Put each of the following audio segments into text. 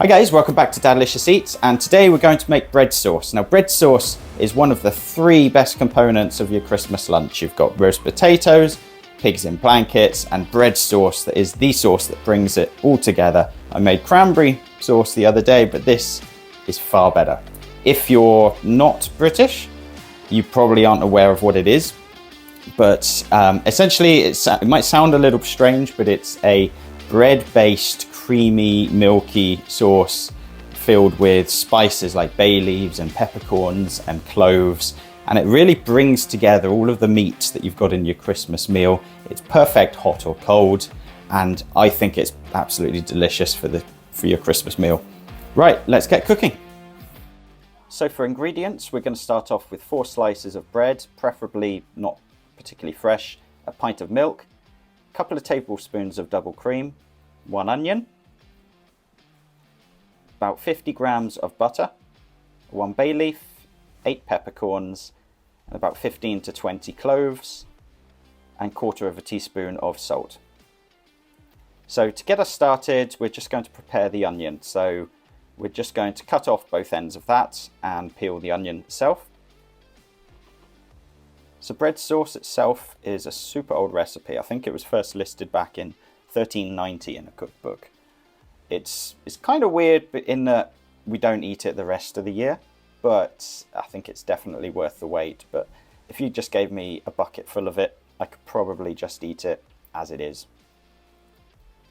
Hi guys, welcome back to Dadlicious Eats, and today we're going to make bread sauce. Now bread sauce is one of the three best components of your Christmas lunch. You've got roast potatoes, pigs in blankets, and bread sauce that is the sauce that brings it all together. I made cranberry sauce the other day, but this is far better. If you're not British, you probably aren't aware of what it is, but essentially it might sound a little strange, but it's a bread-based, creamy, milky sauce filled with spices like bay leaves and peppercorns and cloves, and it really brings together all of the meats that you've got in your Christmas meal. It's perfect hot or cold, and I think it's absolutely delicious for your Christmas meal. Right, let's get cooking. So for ingredients, we're going to start off with 4 slices of bread, preferably not particularly fresh, a pint of milk, a couple of tablespoons of double cream, 1 onion, about 50 grams of butter, 1 bay leaf, 8 peppercorns, and about 15 to 20 cloves, and 1/4 teaspoon of salt. So to get us started, we're just going to prepare the onion. So we're just going to cut off both ends of that and peel the onion itself. So bread sauce itself is a super old recipe. I think it was first listed back in 1390 in a cookbook. It's kind of weird in that we don't eat it the rest of the year, but I think it's definitely worth the wait. But if you just gave me a bucket full of it, I could probably just eat it as it is.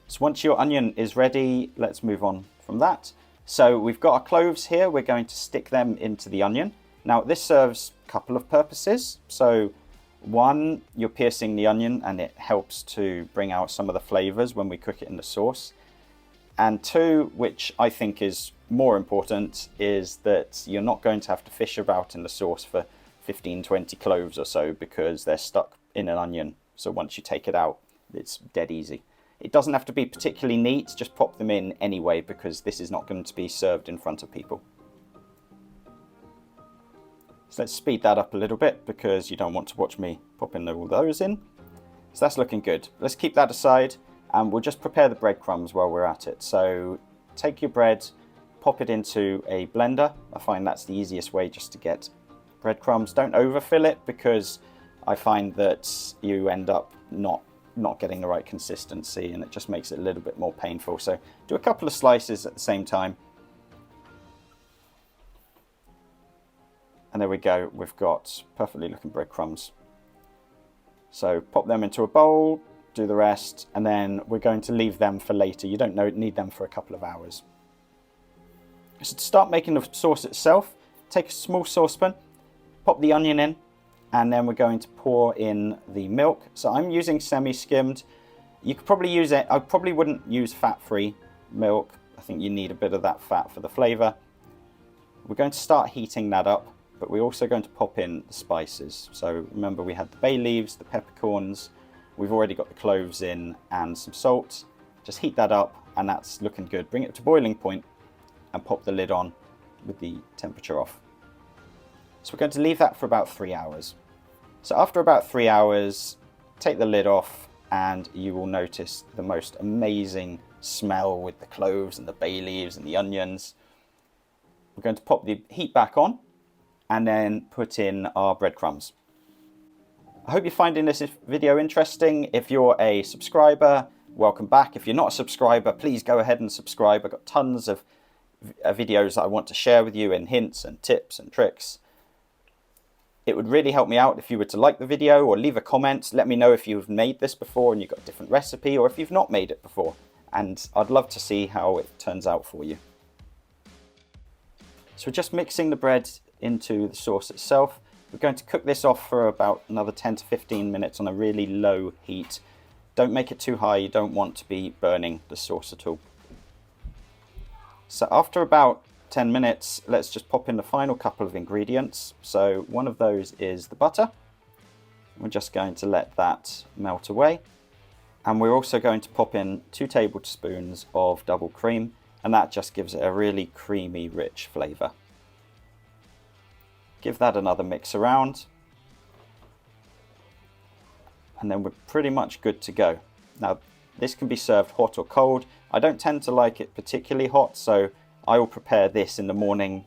So once your onion is ready, let's move on from that. So we've got our cloves here. We're going to stick them into the onion. Now this serves a couple of purposes. So one, you're piercing the onion and it helps to bring out some of the flavors when we cook it in the sauce. And 2, which I think is more important, is that you're not going to have to fish about in the sauce for 15-20 cloves or so, because they're stuck in an onion. So once you take it out, it's dead easy. It doesn't have to be particularly neat, just pop them in anyway, because this is not going to be served in front of people. So let's speed that up a little bit, because you don't want to watch me popping all those in. So that's looking good. Let's keep that aside, and we'll just prepare the breadcrumbs while we're at it. So take your bread, pop it into a blender. I find that's the easiest way just to get breadcrumbs. Don't overfill it, because I find that you end up not getting the right consistency, and it just makes it a little bit more painful. So do a couple of slices at the same time. And there we go, we've got perfectly looking breadcrumbs. So pop them into a bowl, do the rest, and then we're going to leave them for later. You don't need them for a couple of hours. So to start making the sauce itself, take a small saucepan, pop the onion in, and then we're going to pour in the milk. So I'm using semi-skimmed. You could probably use it, I probably wouldn't use fat-free milk. I think you need a bit of that fat for the flavor. We're going to start heating that up, but we're also going to pop in the spices. So remember, we had the bay leaves, the peppercorns, we've already got the cloves in, and some salt. Just heat that up, and that's looking good. Bring it to boiling point and pop the lid on with the temperature off. So we're going to leave that for about 3 hours. So after about 3 hours, take the lid off, and you will notice the most amazing smell with the cloves and the bay leaves and the onions. We're going to pop the heat back on and then put in our breadcrumbs. I hope you're finding this video interesting. If you're a subscriber, welcome back. If you're not a subscriber, please go ahead and subscribe. I've got tons of videos that I want to share with you, and hints and tips and tricks. It would really help me out if you were to like the video or leave a comment. Let me know if you've made this before and you've got a different recipe, or if you've not made it before. And I'd love to see how it turns out for you. So we're just mixing the bread into the sauce itself. We're going to cook this off for about another 10 to 15 minutes on a really low heat. Don't make it too high, you don't want to be burning the sauce at all. So after about 10 minutes, let's just pop in the final couple of ingredients. So one of those is the butter. We're just going to let that melt away. And we're also going to pop in 2 tablespoons of double cream, and that just gives it a really creamy, rich flavor. Give that another mix around, and then we're pretty much good to go. Now, this can be served hot or cold. I don't tend to like it particularly hot, so I will prepare this in the morning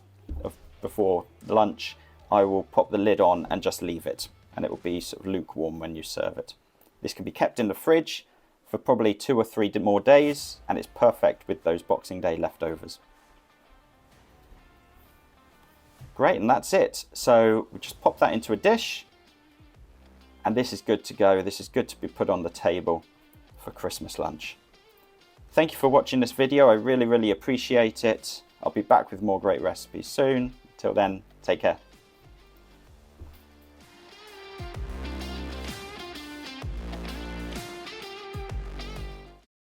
before lunch. I will pop the lid on and just leave it, and it will be sort of lukewarm when you serve it. This can be kept in the fridge for probably 2 or 3 more days, and it's perfect with those Boxing Day leftovers. Great, and that's it. So we just pop that into a dish, and this is good to go. This is good to be put on the table for Christmas lunch. Thank you for watching this video. I really appreciate it. I'll be back with more great recipes soon. Till then, take care.